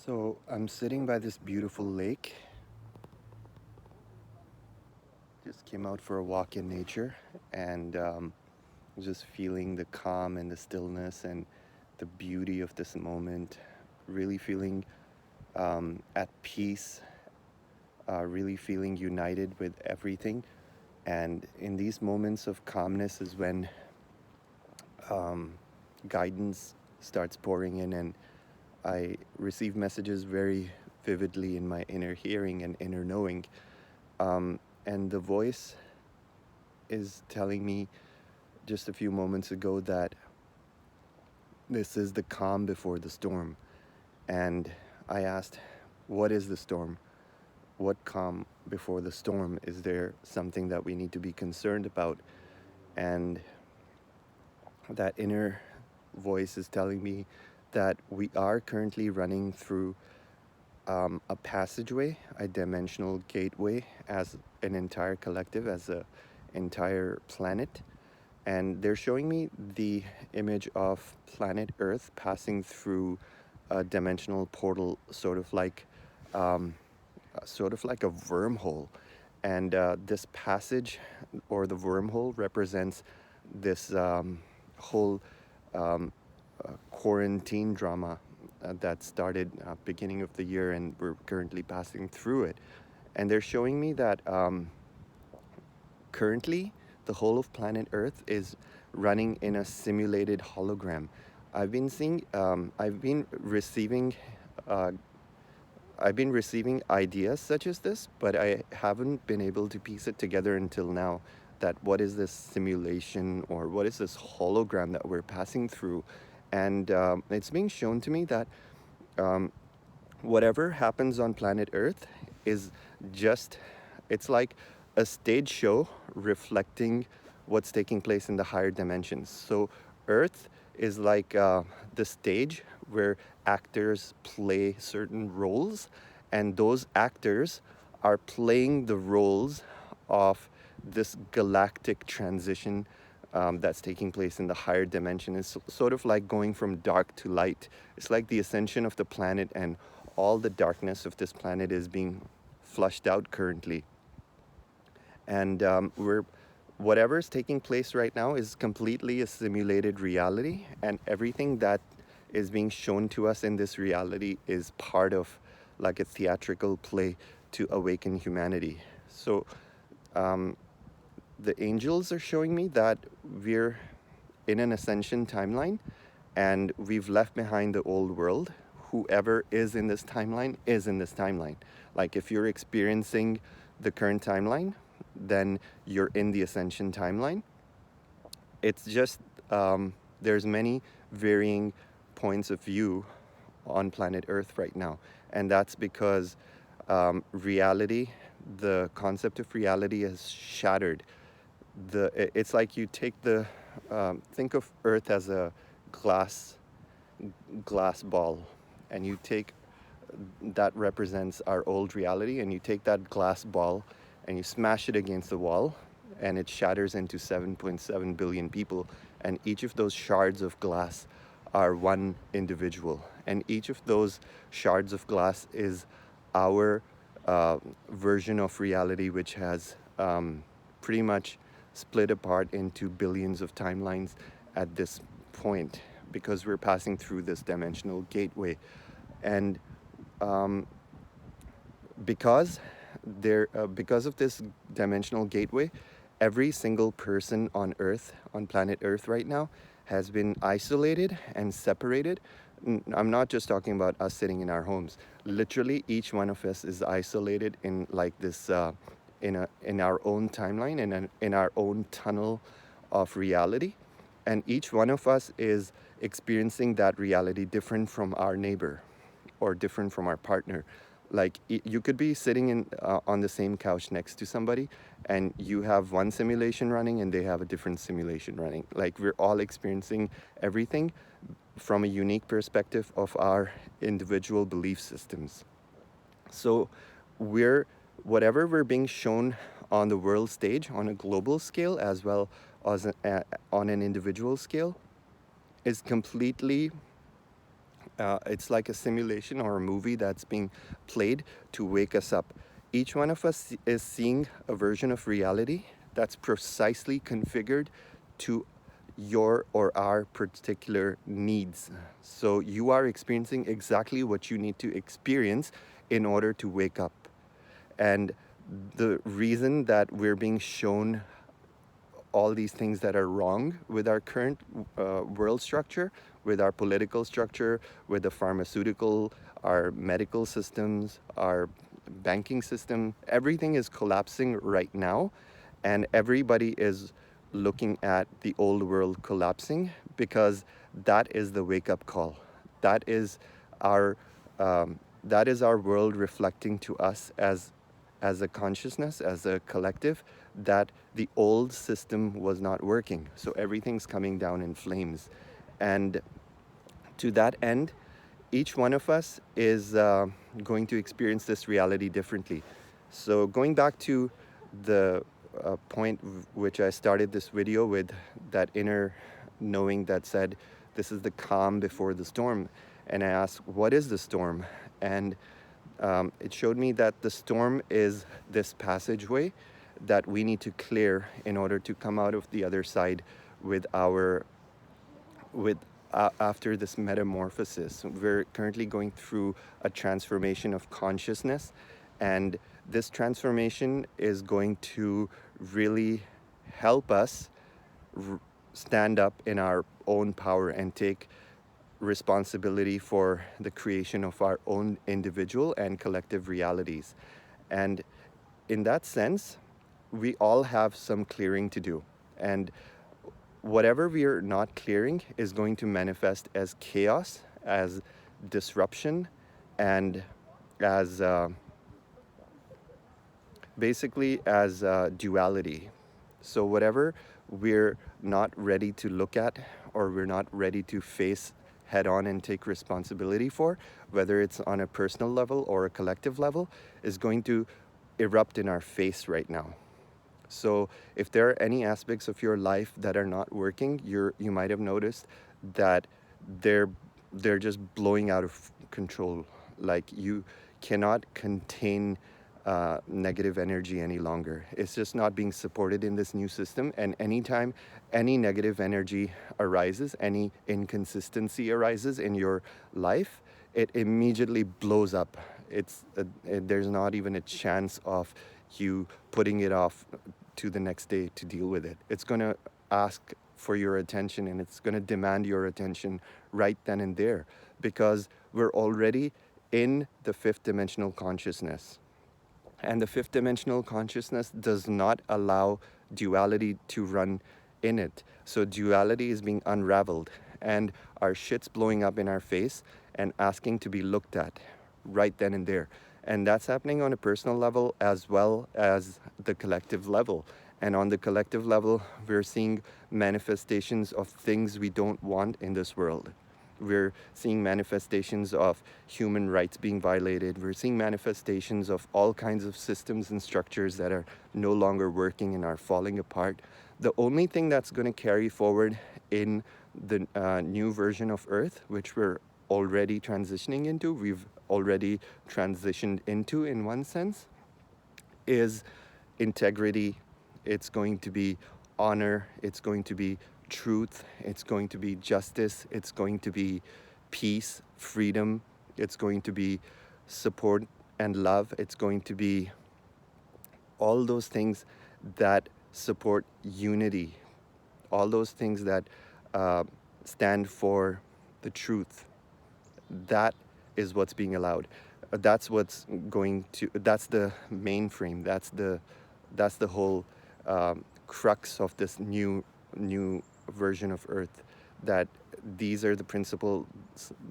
So I'm sitting by this beautiful lake. Just came out for a walk in nature and just feeling the calm and the stillness and the beauty of this moment. Really feeling at peace, really feeling united with everything. And in these moments of calmness is when um, guidance starts pouring in, and I receive messages very vividly in my inner hearing and inner knowing. And the voice is telling me just a few moments ago that this is the calm before the storm. And I asked, what is the storm? What calm before the storm? Is there something that we need to be concerned about? And that inner voice is telling me that we are currently running through a passageway, a dimensional gateway, as an entire collective, as an entire planet. And they're showing me the image of planet Earth passing through a dimensional portal, um, sort of like a wormhole. And this passage, or the wormhole, represents this whole quarantine drama that started beginning of the year, and we're currently passing through it. And they're showing me that currently the whole of planet Earth is running in a simulated hologram. I've been receiving uh, ideas such as this, but I haven't been able to piece it together until now. That what is this simulation, or what is this hologram that we're passing through? And it's being shown to me that um, whatever happens on planet Earth is just, it's like a stage show reflecting what's taking place in the higher dimensions. So Earth is like the stage where actors play certain roles, and those actors are playing the roles of this galactic transition that's taking place in the higher dimension. It's sort of like going from dark to light. It's like the ascension of the planet, and all the darkness of this planet is being flushed out currently. And whatever is taking place right now is completely a simulated reality, and everything that is being shown to us in this reality is part of like a theatrical play to awaken humanity. So the angels are showing me that we're in an ascension timeline, and we've left behind the old world. Whoever is in this timeline is in this timeline. Like if you're experiencing the current timeline, then you're in the ascension timeline. It's just there's many varying points of view on planet Earth right now, and that's because reality, the concept of reality, has shattered. It's like you take the think of Earth as a glass ball, and you take that represents our old reality, and you take that glass ball and you smash it against the wall, and it shatters into 7.7 billion people, and each of those shards of glass are one individual, and each of those shards of glass is our version of reality, which has pretty much split apart into billions of timelines at this point, because we're passing through this dimensional gateway. And because because of this dimensional gateway, every single person on Earth, on planet Earth right now, has been isolated and separated. I'm not just talking about us sitting in our homes. Literally, each one of us is isolated in like this, in our own timeline, in our own tunnel of reality, and each one of us is experiencing that reality different from our neighbor, or different from our partner. Like you could be sitting in on the same couch next to somebody, and you have one simulation running and they have a different simulation running. Like we're all experiencing everything from a unique perspective of our individual belief systems. So we're whatever we're being shown on the world stage, on a global scale as well as on an individual scale, is completely It's like a simulation or a movie that's being played to wake us up. Each one of us is seeing a version of reality that's precisely configured to your or our particular needs. So you are experiencing exactly what you need to experience in order to wake up. And the reason that we're being shown all these things that are wrong with our current world structure, with our political structure, with the pharmaceutical, our medical systems, our banking system, everything is collapsing right now. And everybody is looking at the old world collapsing because that is the wake up call. That is our, that is our world reflecting to us as a consciousness, as a collective, that the old system was not working. So everything's coming down in flames. And to that end, each one of us is going to experience this reality differently. So going back to the point which I started this video with, that inner knowing that said, this is the calm before the storm. And I asked, what is the storm? And it showed me that the storm is this passageway that we need to clear in order to come out of the other side with our after this metamorphosis. We're currently going through a transformation of consciousness, and this transformation is going to really help us stand up in our own power and take responsibility for the creation of our own individual and collective realities. And in that sense, we all have some clearing to do. And whatever we are not clearing is going to manifest as chaos, as disruption, and as basically as duality. So whatever we're not ready to look at, or we're not ready to face head on and take responsibility for, whether it's on a personal level or a collective level, is going to erupt in our face right now. So if there are any aspects of your life that are not working, you might have noticed that they're just blowing out of control. Like you cannot contain negative energy any longer. It's just not being supported in this new system. And anytime any negative energy arises, any inconsistency arises in your life, it immediately blows up. There's not even a chance of you putting it off to the next day to deal with it. It's going to ask for your attention, and it's going to demand your attention right then and there, because we're already in the fifth dimensional consciousness. And the fifth dimensional consciousness does not allow duality to run in it. So duality is being unraveled, and our shit's blowing up in our face and asking to be looked at right then and there. And that's happening on a personal level as well as the collective level. And on the collective level, we're seeing manifestations of things we don't want in this world. We're seeing manifestations of human rights being violated. We're seeing manifestations of all kinds of systems and structures that are no longer working and are falling apart. The only thing that's going to carry forward in the new version of Earth, which we're already transitioning into, we've already transitioned into in one sense, is integrity. It's going to be honor. It's going to be truth. It's going to be justice. It's going to be peace, freedom. It's going to be support and love. It's going to be all those things that support unity, all those things that stand for the truth. That is what's being allowed. That's what's going to, that's the mainframe. That's the whole crux of this new version of Earth, that these are the principles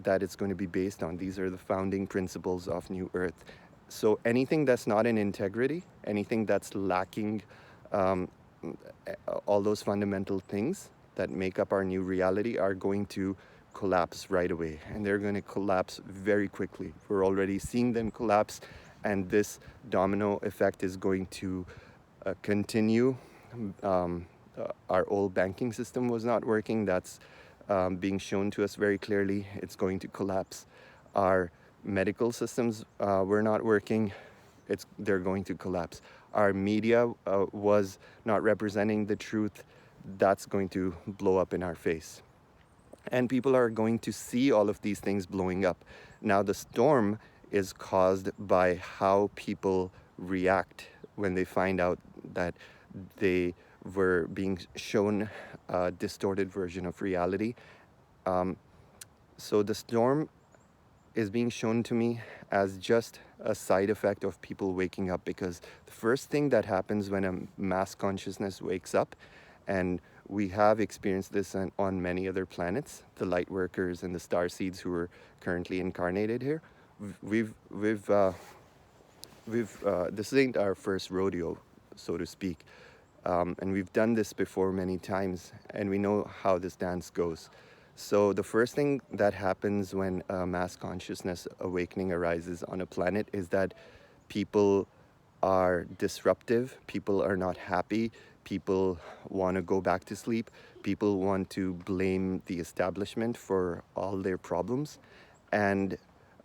that it's going to be based on. These are the founding principles of New Earth. So anything that's not in integrity, anything that's lacking all those fundamental things that make up our new reality are going to collapse right away, and they're going to collapse very quickly. We're already seeing them collapse, and this domino effect is going to continue. Our old banking system was not working. That's being shown to us very clearly. It's going to collapse. Our medical systems were not working. They're going to collapse. Our media was not representing the truth. That's going to blow up in our face. And people are going to see all of these things blowing up. Now, the storm is caused by how people react when they find out that they were being shown a distorted version of reality. So the storm is being shown to me as just a side effect of people waking up, because the first thing that happens when a mass consciousness wakes up, and we have experienced this on many other planets, the Lightworkers and the Starseeds who are currently incarnated here, this ain't our first rodeo, so to speak, and we've done this before many times, and we know how this dance goes. So the first thing that happens when a mass consciousness awakening arises on a planet is that people are disruptive, people are not happy, people want to go back to sleep, people want to blame the establishment for all their problems, and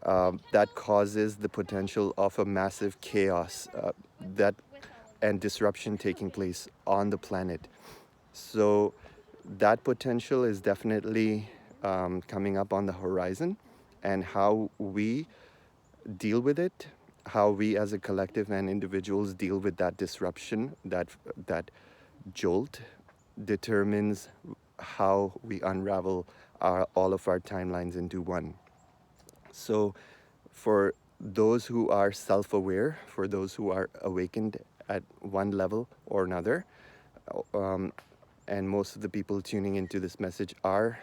that causes the potential of a massive chaos and disruption taking place on the planet. So that potential is definitely coming up on the horizon, and how we deal with it, how we as a collective and individuals deal with that disruption, that jolt, determines how we unravel all of our timelines into one. So for those who are self-aware, for those who are awakened at one level or another, and most of the people tuning into this message are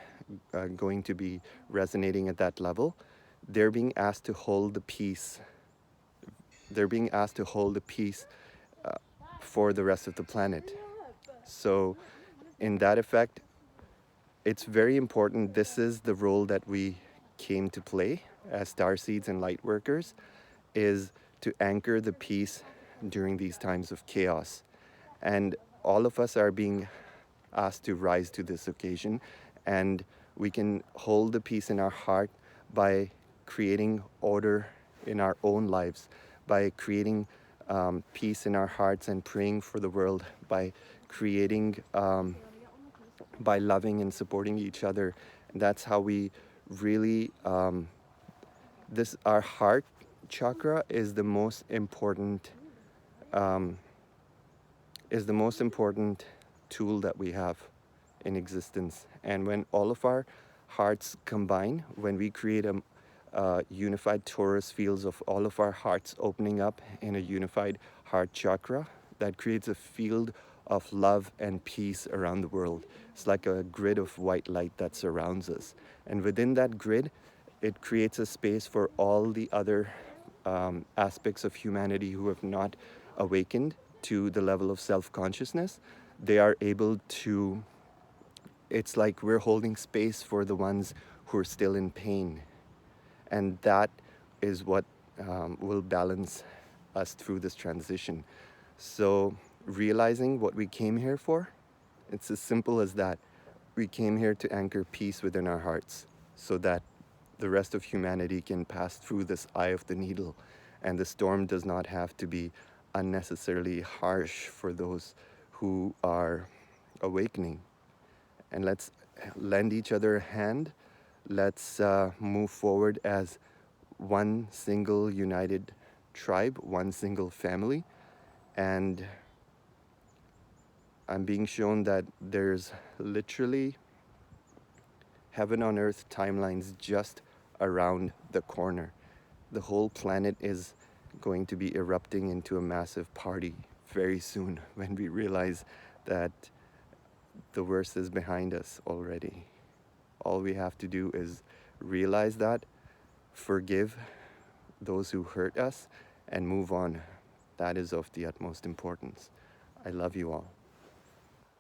going to be resonating at that level, they're being asked to hold the peace. They're being asked to hold the peace for the rest of the planet. So in that effect, it's very important. This is the role that we came to play as Starseeds and Lightworkers, is to anchor the peace during these times of chaos. And all of us are being asked to rise to this occasion, and we can hold the peace in our heart by creating order in our own lives, by creating peace in our hearts and praying for the world, by creating by loving and supporting each other. And that's how we really our heart chakra is the most important tool that we have in existence. And when all of our hearts combine, when we create a unified torus fields of all of our hearts opening up in a unified heart chakra, that creates a field of love and peace around the world. It's like a grid of white light that surrounds us. And within that grid, it creates a space for all the other aspects of humanity who have not awakened to the level of self-consciousness. They are able to, it's like we're holding space for the ones who are still in pain. And that is what will balance us through this transition. So realizing what we came here for, it's as simple as that. We came here to anchor peace within our hearts so that the rest of humanity can pass through this eye of the needle, and the storm does not have to be unnecessarily harsh for those who are awakening. And let's lend each other a hand. Let's move forward as one single united tribe, one single family. And I'm being shown that there's literally heaven on earth timelines just around the corner. The whole planet is going to be erupting into a massive party very soon when we realize that the worst is behind us already. All we have to do is realize that, forgive those who hurt us, and move on. That is of the utmost importance. I love you all.